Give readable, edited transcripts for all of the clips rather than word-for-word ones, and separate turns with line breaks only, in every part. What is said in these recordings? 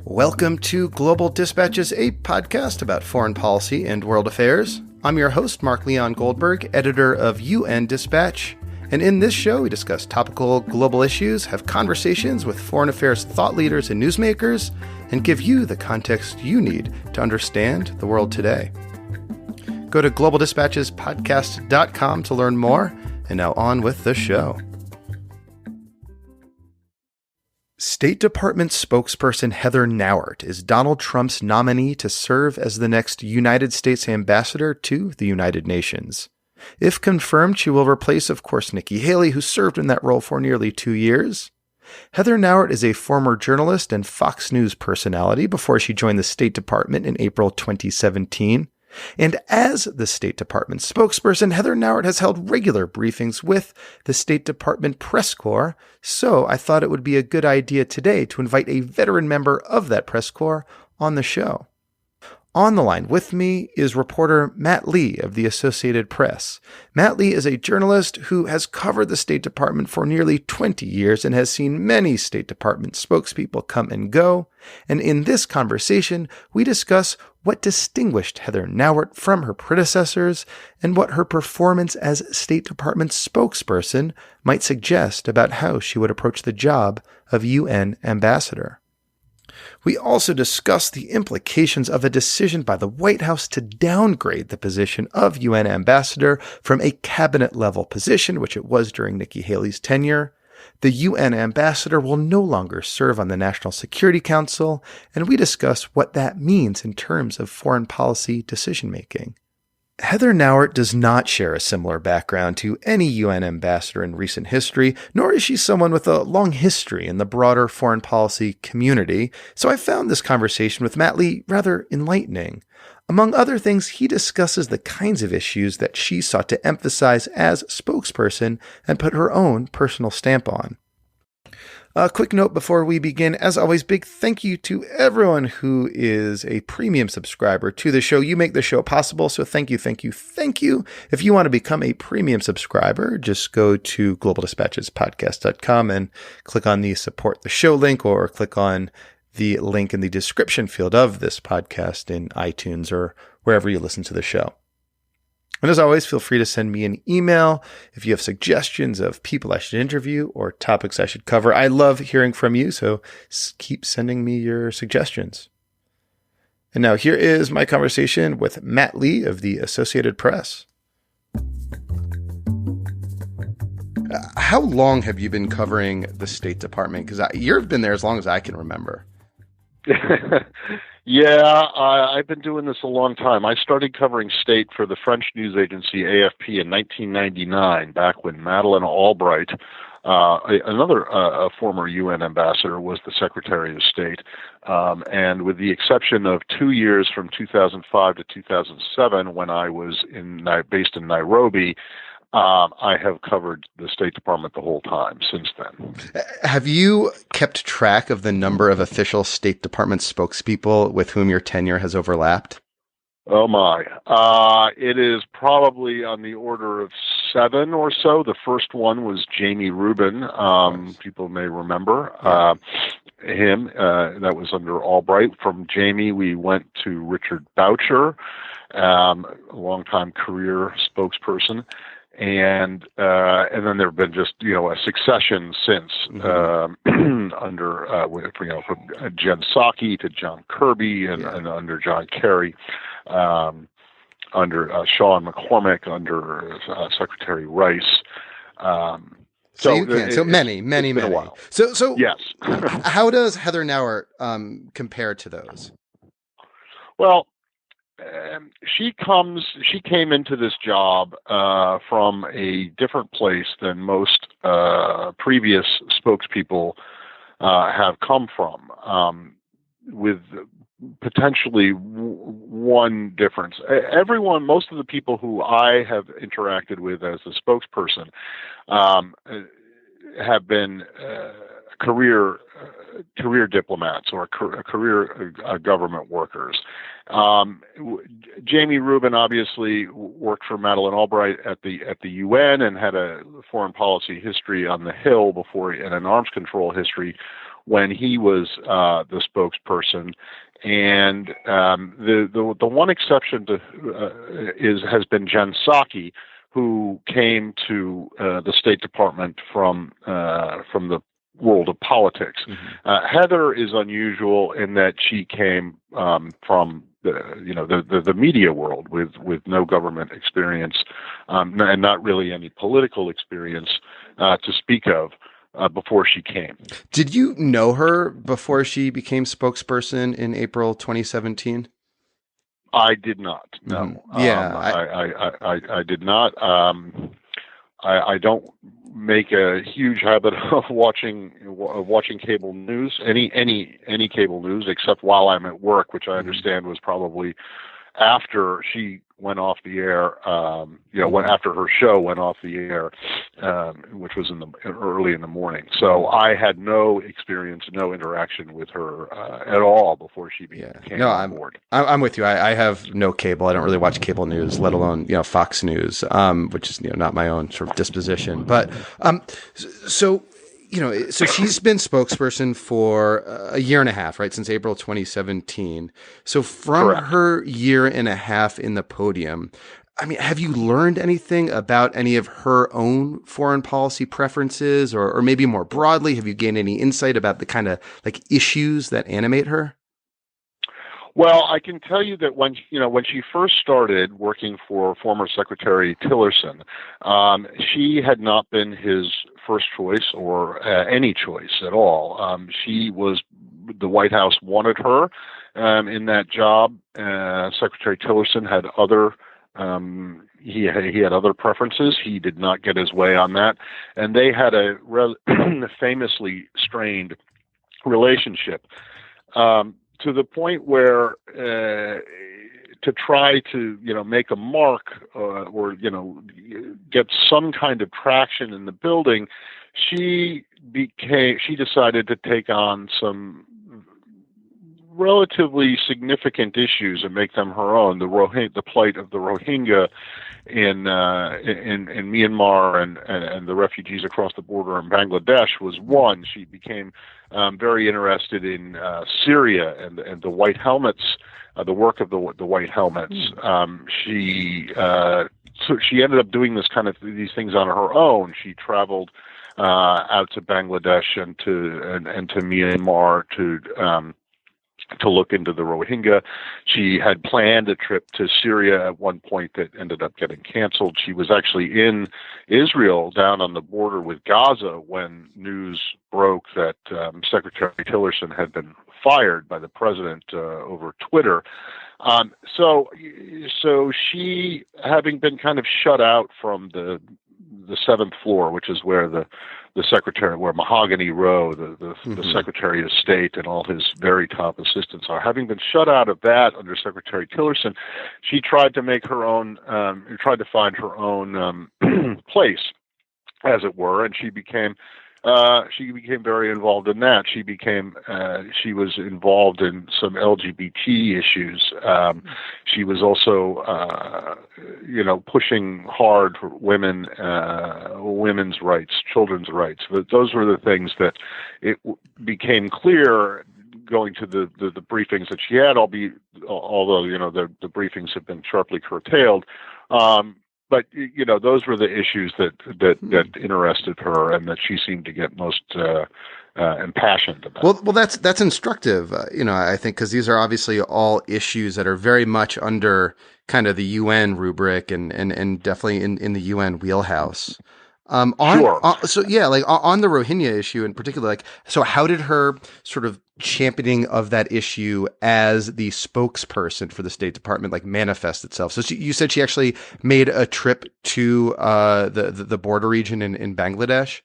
Welcome to Global Dispatches, a podcast about foreign policy and world affairs. I'm your host, Mark Leon Goldberg, editor of UN Dispatch. And in this show, we discuss topical global issues, have conversations with foreign affairs thought leaders and newsmakers, and give you the context you need to understand the world today. Go to globaldispatchespodcast.com to learn more. And now on with the show. State Department spokesperson Heather Nauert is Donald Trump's nominee to serve as the next United States ambassador to the United Nations. If confirmed, she will replace, of course, Nikki Haley, who served in that role for nearly 2 years. Heather Nauert is a former journalist and Fox News personality before she joined the State Department in April 2017. And as the State Department spokesperson, Heather Nauert has held regular briefings with the State Department press corps, so I thought it would be a good idea today to invite a veteran member of that press corps on the show. On the line with me is reporter Matt Lee of the Associated Press. Matt Lee is a journalist who has covered the State Department for nearly 20 years and has seen many State Department spokespeople come and go. And in this conversation, we discuss what distinguished Heather Nauert from her predecessors and what her performance as State Department spokesperson might suggest about how she would approach the job of UN ambassador. We also discuss the implications of a decision by the White House to downgrade the position of UN ambassador from a cabinet-level position, which it was during Nikki Haley's tenure. The UN ambassador will no longer serve on the National Security Council, and we discuss what that means in terms of foreign policy decision-making. Heather Nauert does not share a similar background to any UN ambassador in recent history, nor is she someone with a long history in the broader foreign policy community, so I found this conversation with Matt Lee rather enlightening. Among other things, he discusses the kinds of issues that she sought to emphasize as spokesperson and put her own personal stamp on. A quick note before we begin. As always, big thank you to everyone who is a premium subscriber to the show. You make the show possible, so thank you, thank you, thank you. If you want to become a premium subscriber, just go to globaldispatchespodcast.com and click on the support the show link, or click on the link in the description field of this podcast in iTunes or wherever you listen to the show. And as always, feel free to send me an email if you have suggestions of people I should interview or topics I should cover. I love hearing from you, so keep sending me your suggestions. And now here is my conversation with Matt Lee of the Associated Press. How long have you been covering the State Department? Because you've been there as long as I can remember.
Yeah, I've been doing this a long time. I started covering state for the French news agency AFP in 1999, back when Madeleine Albright, another former UN ambassador, was the Secretary of State. And with the exception of 2 years from 2005 to 2007, when I was based in Nairobi, I have covered the State Department the whole time since then.
Have you kept track of the number of official State Department spokespeople with whom your tenure has overlapped?
Oh, my. It is probably on the order of 7 or so. The first one was Jamie Rubin. People may remember him. That was under Albright. From Jamie, we went to Richard Boucher, a longtime career spokesperson. And then there have been just, a succession since, under, from Jen Psaki to John Kirby and under John Kerry, under Sean McCormick, under Secretary Rice.
So many.
A while.
So
yes.
How does Heather Nauert compare to those?
Well, she came into this job from a different place than most previous spokespeople have come from, with potentially one difference. Most of the people who I have interacted with as a spokesperson have been career diplomats or career government workers. Jamie Rubin obviously worked for Madeleine Albright at the UN and had a foreign policy history on the Hill before, and an arms control history when he was the spokesperson. And the one exception to has been Jen Psaki, who came to the State Department from the world of politics. Heather is unusual in that she came from the media world with no government experience and not really any political experience to speak of before she came.
Did you know her before she became spokesperson in April 2017?
I did not. No.
Yeah,
I did not. I don't make a huge habit of watching cable news, any cable news, except while I'm at work, which I understand was probably after she went off the air. After her show went off the air, which was early in the morning. So I had no experience, no interaction with her at all before she came on board.
I'm with you. I have no cable. I don't really watch cable news, let alone Fox News, which is not my own sort of disposition. But so she's been spokesperson for a year and a half, right, since April 2017. So from
Correct.
her year and a half in the podium, I mean, have you learned anything about any of her own foreign policy preferences, or maybe more broadly, have you gained any insight about the kind of issues that animate her?
Well, I can tell you that when she first started working for former Secretary Tillerson, she had not been his first choice or any choice at all. The White House wanted her in that job. Secretary Tillerson had other. He had other preferences. He did not get his way on that, and they had a famously strained relationship. To the point where to try to make a mark or get some kind of traction in the building, she decided to take on some relatively significant issues and make them her own. The plight of the Rohingya in Myanmar and the refugees across the border in Bangladesh was one. She became very interested in Syria and the White Helmets, the work of the White Helmets. So she ended up doing these things on her own. She traveled out to Bangladesh and to Myanmar to look into the Rohingya. She had planned a trip to Syria at one point that ended up getting canceled. She was actually in Israel down on the border with Gaza when news broke that Secretary Tillerson had been fired by the president over Twitter. So she, having been kind of shut out from the seventh floor, which is where where Mahogany Row, the Secretary of State and all his very top assistants are, having been shut out of that under Secretary Tillerson, she tried to make her own, tried to find her own place, as it were, and she became very involved in that. She was involved in some LGBT issues. She was also, pushing hard for women's rights, children's rights. But those were the things that it became clear going to the briefings that she had, although the briefings have been sharply curtailed. But those were the issues that interested her and that she seemed to get most impassioned about.
Well, that's instructive. I think because these are obviously all issues that are very much under kind of the UN rubric and definitely in the UN wheelhouse.
Sure.
On the Rohingya issue in particular, so how did her sort of championing of that issue as the spokesperson for the State Department manifest itself? So you said she actually made a trip to the border region in Bangladesh?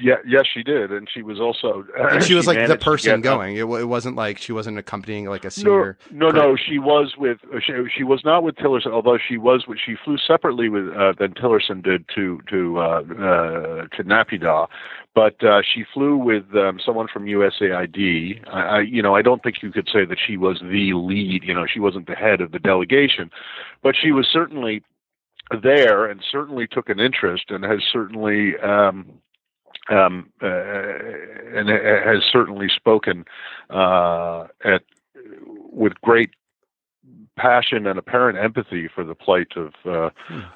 Yes, she did, and she was also.
And she was the person going. It wasn't like she wasn't accompanying a senior.
No. She was with. She was not with Tillerson, although she flew separately than Tillerson did to Naypyidaw, but she flew with someone from USAID. I don't think you could say that she was the lead. She wasn't the head of the delegation, but she was certainly there and certainly took an interest and has certainly. and has certainly spoken with great passion and apparent empathy for the plight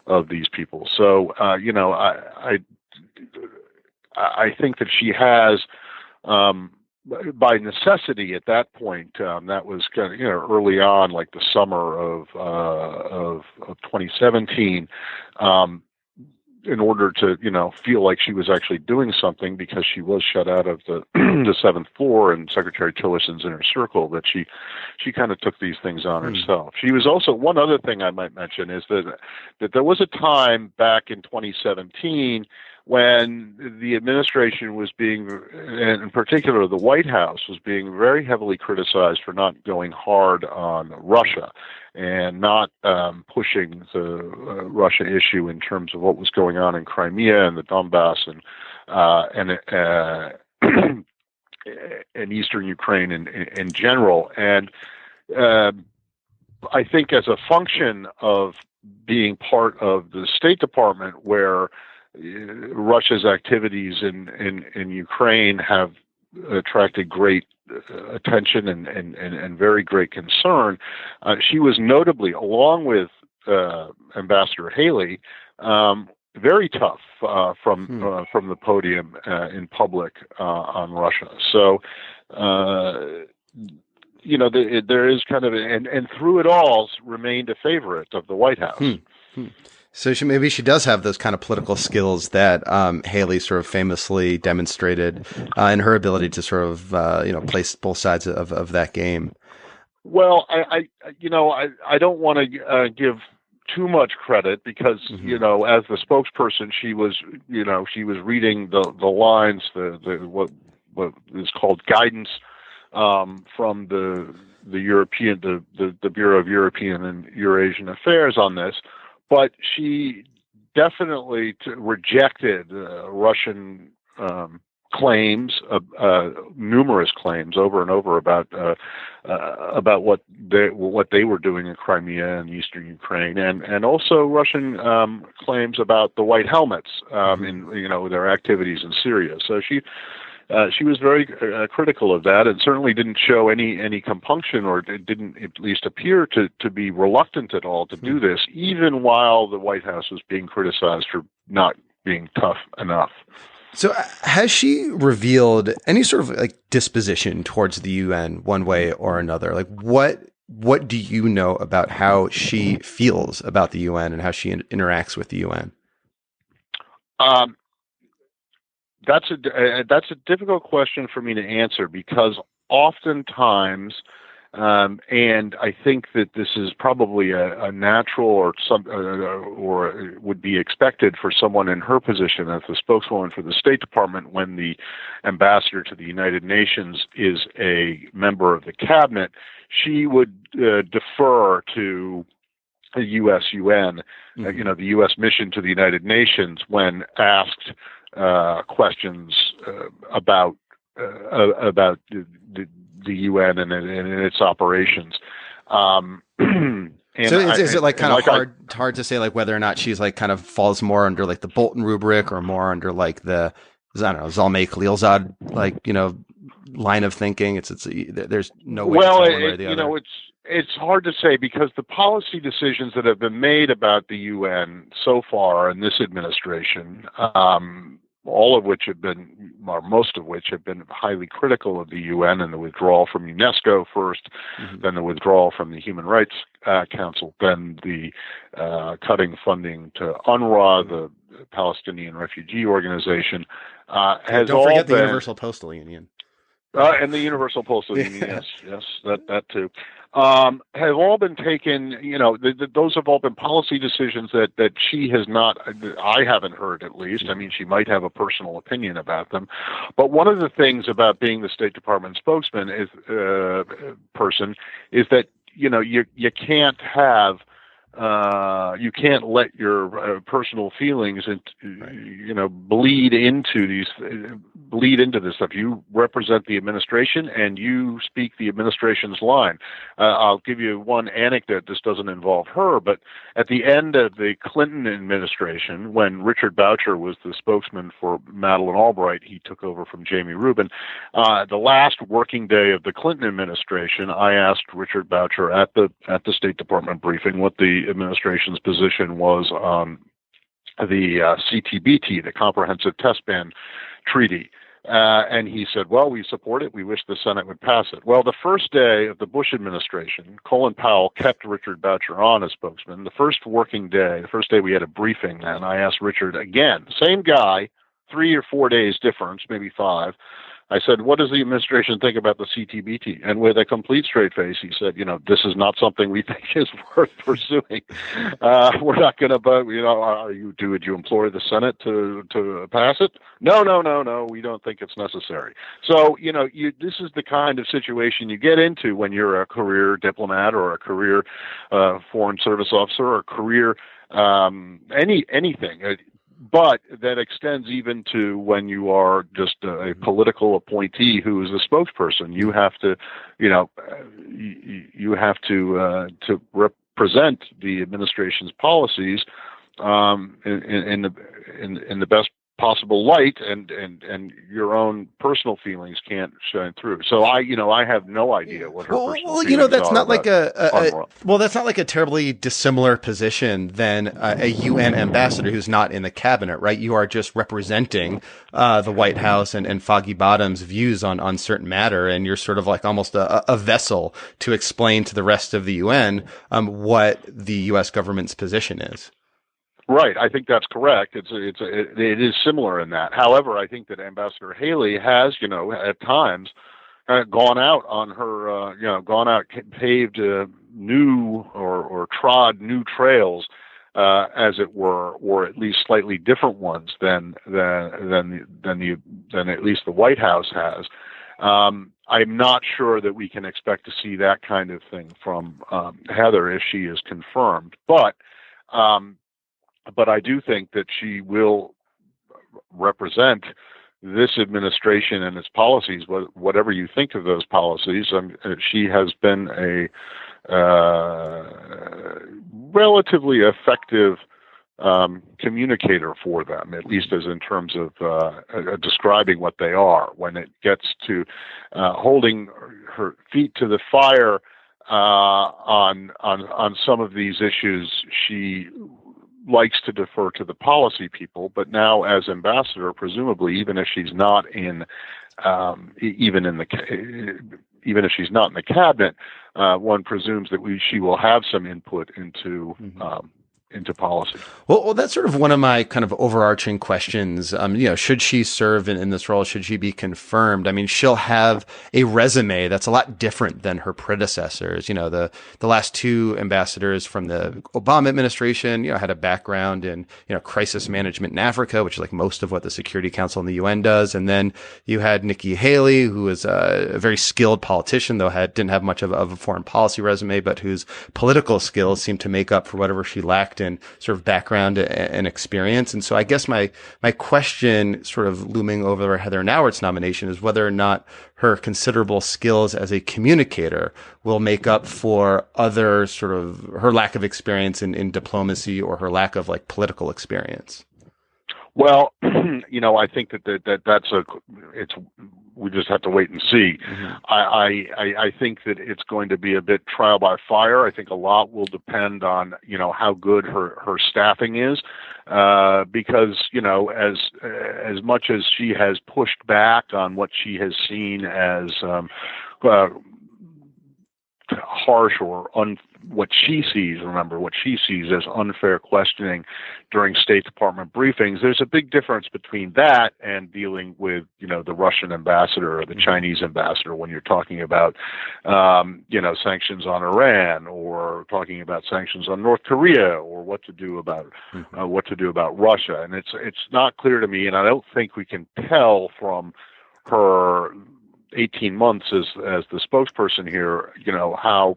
of these people. So I think that she has, by necessity at that point, that was kind of early on, like the summer of 2017. In order to, feel like she was actually doing something, because she was shut out of the the seventh floor and Secretary Tillerson's inner circle, that she kind of took these things on herself. She was also, one other thing I might mention is that there was a time back in 2017 when the administration was being, and in particular the White House, was being very heavily criticized for not going hard on Russia and not pushing the Russia issue in terms of what was going on in Crimea and the Donbass and eastern Ukraine in general. And I think as a function of being part of the State Department, where Russia's activities in Ukraine have attracted great attention and very great concern, she was notably, along with Ambassador Haley, very tough from the podium in public on Russia. So there is kind of, and through it all remained a favorite of the White House.
So maybe she does have those kind of political skills that Haley sort of famously demonstrated in her ability to sort of place both sides of that game.
Well, I don't want to give too much credit, because as the spokesperson, she was reading the lines, what is called guidance from the European the Bureau of European and Eurasian Affairs on this. But she definitely rejected Russian claims, numerous claims over and over about what they were doing in Crimea and eastern Ukraine, and also Russian claims about the white helmets in their activities in Syria. So she was very critical of that, and certainly didn't show any compunction, or didn't at least appear to be reluctant at all to do this, even while the White House was being criticized for not being tough enough.
So has she revealed any sort of like disposition towards the UN one way or another? Like what do you know about how she feels about the UN and how she interacts with the UN?
That's a difficult question for me to answer, because oftentimes, and I think that this is probably a natural or would be expected for someone in her position as the spokeswoman for the State Department, when the ambassador to the United Nations is a member of the cabinet, she would defer to the U.S. UN, the U.S. mission to the United Nations, when asked questions about the UN and its operations.
So is it like kind of hard to say like whether or not she's like kind of falls more under like the Bolton rubric or more under like the, I don't know, Zalmay Khalilzad line of thinking? There's no way.
Well,
one way or the other.
It's hard to say, because the policy decisions that have been made about the UN so far in this administration, all of which have been, or most of which have been highly critical of the UN and the withdrawal from UNESCO first, then the withdrawal from the Human Rights Council, then the cutting funding to UNRWA, the Palestinian Refugee Organization, has
don't
all
forget
been,
the Universal Postal Union.
And the Universal Postal Union, yes, that too. Have all been taken, those have all been policy decisions that she has not, I haven't heard at least. I mean, she might have a personal opinion about them. But one of the things about being the State Department spokesman is that, you can't have you can't let your personal feelings bleed into this stuff. You represent the administration and you speak the administration's line. I'll give you one anecdote. This doesn't involve her, but at the end of the Clinton administration, when Richard Boucher was the spokesman for Madeleine Albright, he took over from Jamie Rubin. The last working day of the Clinton administration, I asked Richard Boucher at the State Department briefing what the administration's position was on the CTBT, the Comprehensive Test Ban Treaty. And he said, well, we support it. We wish the Senate would pass it. Well, the first day of the Bush administration, Colin Powell kept Richard Boucher on as spokesman. The first working day, the first day we had a briefing, and I asked Richard again, same guy, 3 or 4 days difference, maybe 5. I said, what does the administration think about the CTBT? And with a complete straight face, he said, this is not something we think is worth pursuing. We're not going to vote. Would you implore the Senate to pass it? No. We don't think it's necessary. So, this is the kind of situation you get into when you're a career diplomat or a career foreign service officer or a career anything. But that extends even to when you are just a political appointee who is a spokesperson. You have to, to represent the administration's policies in the best possible light, and your own personal feelings can't shine through. So I have no idea what her personal feelings
that's
are
not like
that's
not like a terribly dissimilar position than a UN ambassador who's not in the cabinet, right? You are just representing the White House and Foggy Bottom's views on certain matter, and you're sort of like almost a vessel to explain to the rest of the UN what the U.S. government's position is.
Right, I think that's correct. It is similar in that. However, I think that Ambassador Haley has, at times, gone out on her, paved new or trod new trails, as it were, or at least slightly different ones than at least the White House has. I'm not sure that we can expect to see that kind of thing from Heather if she is confirmed, but I do think that she will represent this administration and its policies, whatever you think of those policies. She has been a relatively effective communicator for them, at least as in terms of describing what they are. When it gets to holding her feet to the fire on some of these issues, she likes to defer to the policy people, but now as ambassador, presumably, even if she's not in even if she's not in the cabinet, one presumes that she will have some input into policy.
Well, that's sort of one of my kind of overarching questions. Should she serve in this role? Should she be confirmed? I mean, she'll have a resume that's a lot different than her predecessors. The last 2 ambassadors from the Obama administration, had a background in, crisis management in Africa, which is like most of what the Security Council in the UN does. And then you had Nikki Haley, who was a very skilled politician, though didn't have much of a foreign policy resume, but whose political skills seemed to make up for whatever she lacked in sort of background and experience. And so I guess my question sort of looming over Heather Nauert's nomination is whether or not her considerable skills as a communicator will make up for other sort of her lack of experience in diplomacy or her lack of like political experience.
Well, I think we just have to wait and see. Mm-hmm. I think that it's going to be a bit trial by fire. I think a lot will depend on, how good her staffing is, because, as much as she has pushed back on what she has seen as harsh or what she sees as unfair questioning during State Department briefings. There's a big difference between that and dealing with, the Russian ambassador or the Chinese ambassador when you're talking about, sanctions on Iran or talking about sanctions on North Korea or what to do about Russia. And it's not clear to me, and I don't think we can tell from her 18 months as the spokesperson here, how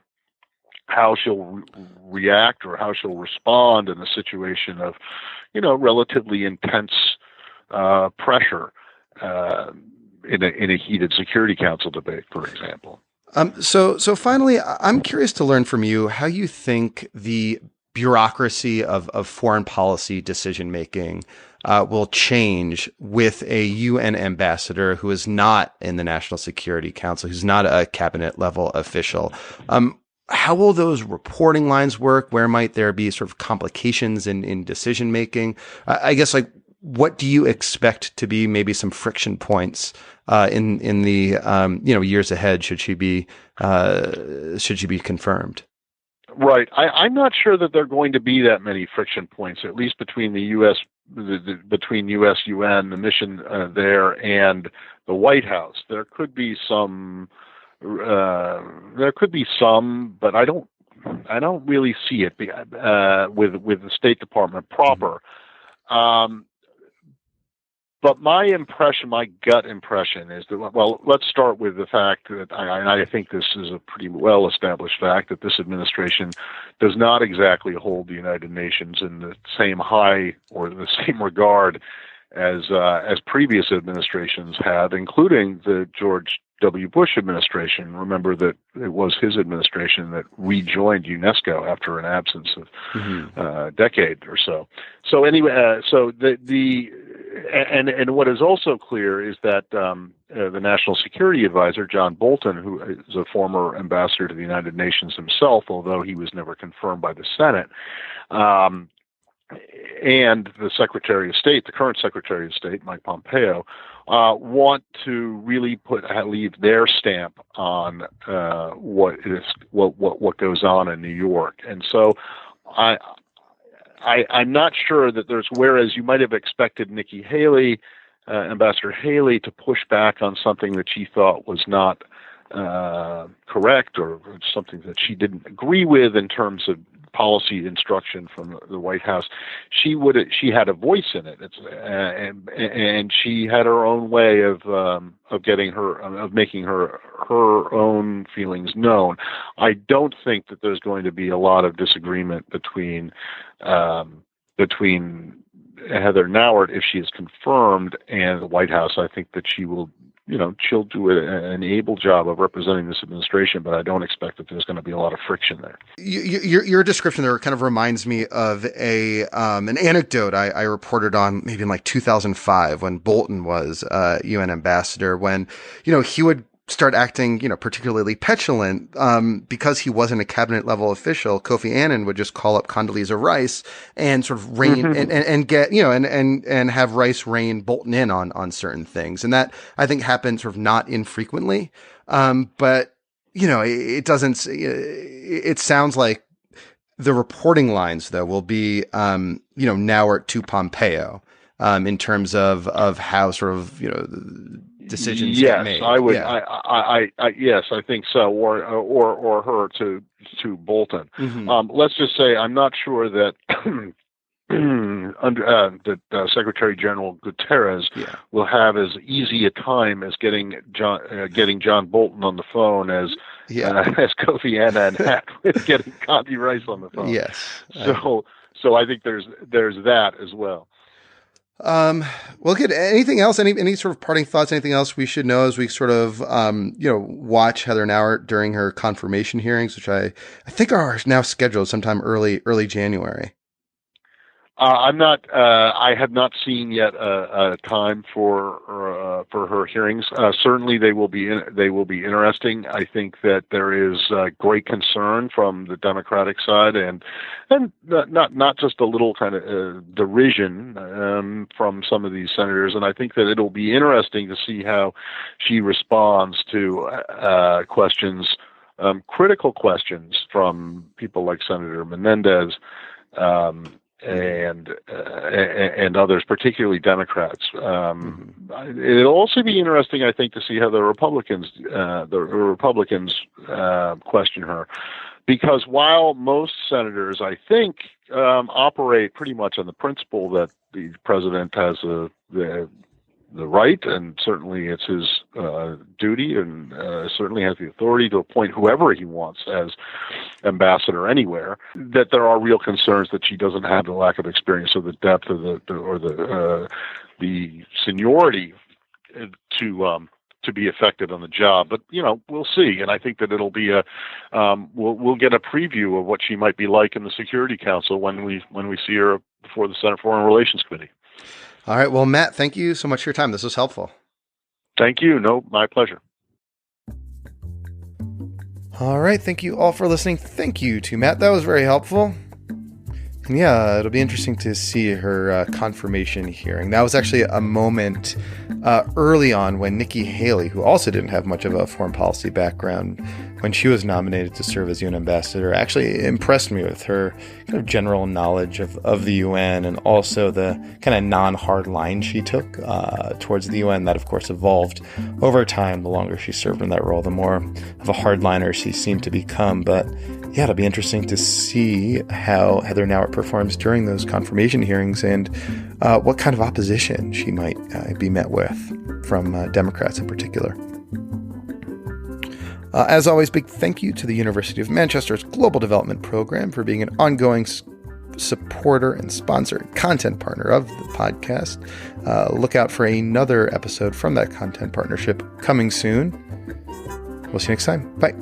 how she'll react or how she'll respond in a situation of, relatively intense pressure in a heated Security Council debate, for example.
So finally, I'm curious to learn from you how you think the bureaucracy of foreign policy decision making will change with a UN ambassador who is not in the National Security Council, who's not a cabinet level official. How will those reporting lines work? Where might there be sort of complications in decision making? I guess, like, what do you expect to be maybe some friction points in the years ahead should she be confirmed?
Right. I'm not sure that there are going to be that many friction points, at least between the U.S. Between U.S. UN, the mission there, and the White House. There could be some. But I don't really see it with the State Department proper. But my gut impression is that, well, let's start with the fact that I think this is a pretty well-established fact that this administration does not exactly hold the United Nations in the same high or the same regard as previous administrations had, including the George W. Bush administration. Remember that it was his administration that rejoined UNESCO after an absence of a decade or so. So anyway, and what is also clear is that the National Security Advisor, John Bolton, who is a former ambassador to the United Nations himself, although he was never confirmed by the Senate, and the Secretary of State, the current Secretary of State, Mike Pompeo, want to really leave their stamp on what goes on in New York. And so I'm not sure that whereas you might have expected Nikki Haley, Ambassador Haley, to push back on something that she thought was not correct or something that she didn't agree with in terms of policy instruction from the White House, she had a voice in it, and she had her own way of making her own feelings known. I don't think that there's going to be a lot of disagreement between Heather Nauert, if she is confirmed, and the White House. I think that she will. She'll do an able job of representing this administration, but I don't expect that there's going to be a lot of friction there.
Your description there kind of reminds me of an anecdote I reported on maybe in like 2005 when Bolton was UN ambassador, when, he would start acting, particularly petulant, because he wasn't a cabinet level official. Kofi Annan would just call up Condoleezza Rice and sort of rein and get, and have Rice rein Bolton in on certain things. And that I think happens sort of not infrequently. But, it doesn't, it sounds like the reporting lines though will be, Nauert to Pompeo, in terms of how sort of, decisions get made.
I would. Yeah. Yes, I think so. Or her to Bolton. Let's just say I'm not sure that Secretary General Guterres will have as easy a time as getting John Bolton on the phone as Kofi Annan had with getting Condi Rice on the phone.
Yes.
So I think there's that as well.
Well, good. Anything else? Any sort of parting thoughts? Anything else we should know as we sort of, watch Heather Nauert during her confirmation hearings, which I think are now scheduled sometime early January.
I'm not. I have not seen yet a time for her hearings. Certainly, they will be interesting. I think that there is great concern from the Democratic side, and not just a little kind of derision from some of these senators. And I think that it'll be interesting to see how she responds to questions, critical questions from people like Senator Menendez. And others, question her, because while most senators, I think, operate pretty much on the principle that the president has the the right, and certainly it's his duty, and certainly has the authority to appoint whoever he wants as ambassador anywhere, that there are real concerns that she doesn't have the lack of experience or the depth of the seniority to be effective on the job. But we'll see, and I think that it'll be we'll get a preview of what she might be like in the Security Council when we see her before the Senate Foreign Relations Committee.
All right. Well, Matt, thank you so much for your time. This was helpful.
Thank you. No, my pleasure.
All right. Thank you all for listening. Thank you to Matt. That was very helpful. And yeah, it'll be interesting to see her confirmation hearing. That was actually a moment early on when Nikki Haley, who also didn't have much of a foreign policy background, when she was nominated to serve as UN ambassador, actually impressed me with her kind of general knowledge of the UN, and also the kind of non-hard line she took towards the UN. That, of course, evolved over time. The longer she served in that role, the more of a hardliner she seemed to become. But yeah, it'll be interesting to see how Heather Nauert performs during those confirmation hearings, and what kind of opposition she might be met with from Democrats in particular. As always, big thank you to the University of Manchester's Global Development Program for being an ongoing supporter and sponsor and content partner of the podcast. Look out for another episode from that content partnership coming soon. We'll see you next time. Bye.